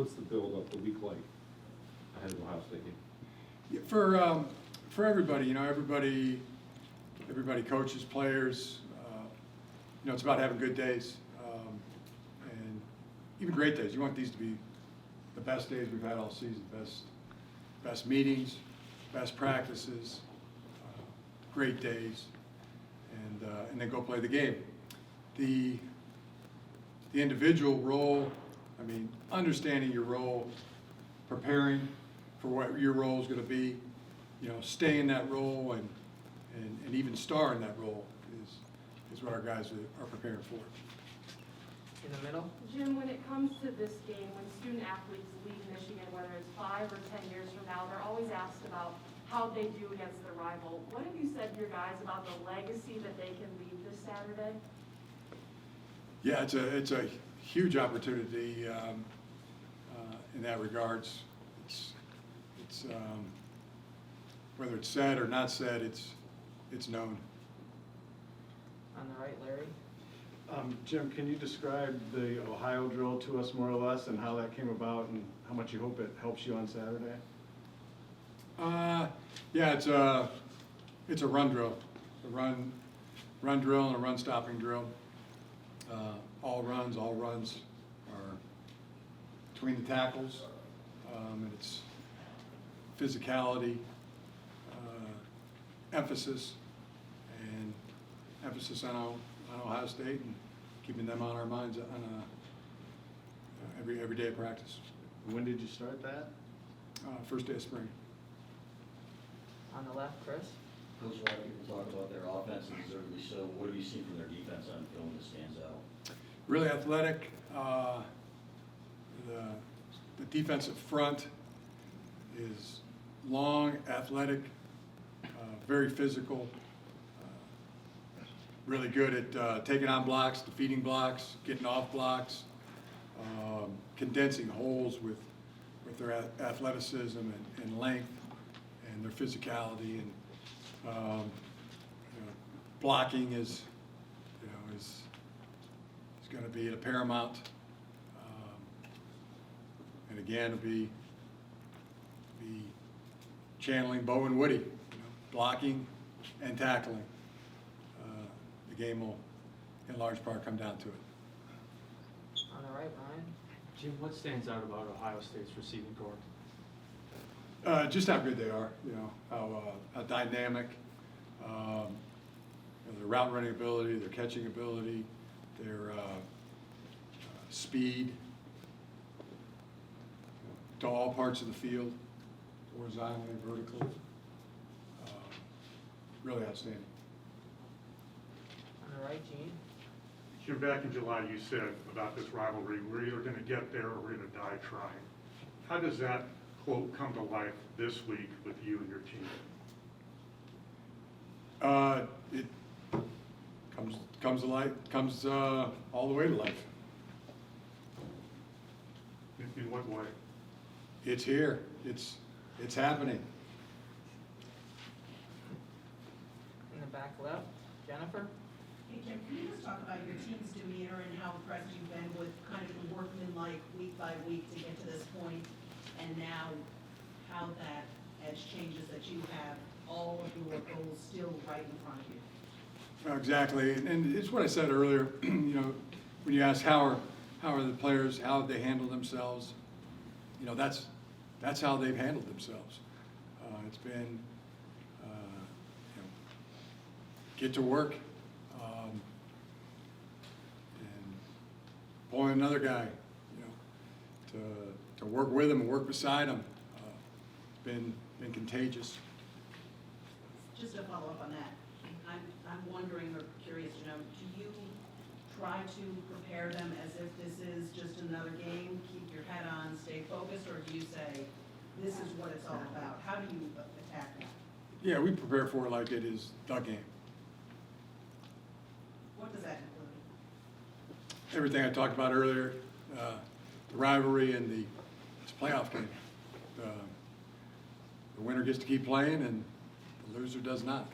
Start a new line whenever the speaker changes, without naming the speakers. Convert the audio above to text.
What's the build-up, the week like ahead of the Ohio State game?
Yeah, for everybody, everybody coaches, players, it's about having good days, and even great days. You want these to be the best days we've had all season, best meetings, best practices, great days, and then go play the game. The individual role, understanding your role, preparing for what your role is going to be, stay in that role and even star in that role is what our guys are preparing for.
In the middle?
Jim, when it comes to this game, when student athletes leave Michigan, whether it's 5 or 10 years from now, they're always asked about how they do against their rival. What have you said to your guys about the legacy that they can leave this Saturday?
Yeah, it's a huge opportunity in that regards. It's whether it's said or not said, it's known.
On the right, Larry?
Jim, can you describe the Ohio drill to us more or less and how that came about and how much you hope it helps you on Saturday?
Yeah, it's a run drill, a run drill and a run stopping drill. All runs are between the tackles, and it's physicality, emphasis on Ohio State and keeping them on our minds on every day of practice.
When did you start that?
First day of spring.
On the left, Chris?
Coach, a lot of people talk about their offense, and deservedly so. What have you seen from their defense on film that stands out?
Really athletic. The defensive front is long, athletic, very physical, really good at taking on blocks, defeating blocks, getting off blocks, condensing holes with their athleticism and length and their physicality, and blocking is going to be at a paramount, and again, it'll be channeling Bo and Woody, blocking and tackling. The game will, in large part, come down to it.
On the right, Ryan?
Jim, what stands out about Ohio State's receiving corps?
Just how good they are, how dynamic, their route running ability, their catching ability, their speed to all parts of the field, horizontally, vertically, really outstanding.
On the right, Gene?
Jim, back in July, you said about this rivalry, we're either going to get there or we're going to die trying. How does that quote come to life this week with you and your team?
It comes to life, comes all the way to life.
In what way?
It's here. It's happening.
In the back left, Jennifer?
Hey Jim, can you just talk about your team's demeanor and how impressed you've been with kind of the workmanlike week by week to get to this point, and now how that has changes that you have all of your goals still right in front of you?
Exactly, and it's what I said earlier. When you ask how are the players, how they handle themselves, that's how they've handled themselves. It's been get to work and pulling another guy, to work with him and work beside him. It's been contagious.
Just to follow up on that, I'm wondering or curious to know, do you try to prepare them as if this is just another game, keep your head on, stay focused, or do you say, this is what it's all about? How do you attack that?
Yeah, we prepare for it like it is the game.
What does that include?
Everything I talked about earlier, the rivalry and it's a playoff game. The winner gets to keep playing and the loser does not.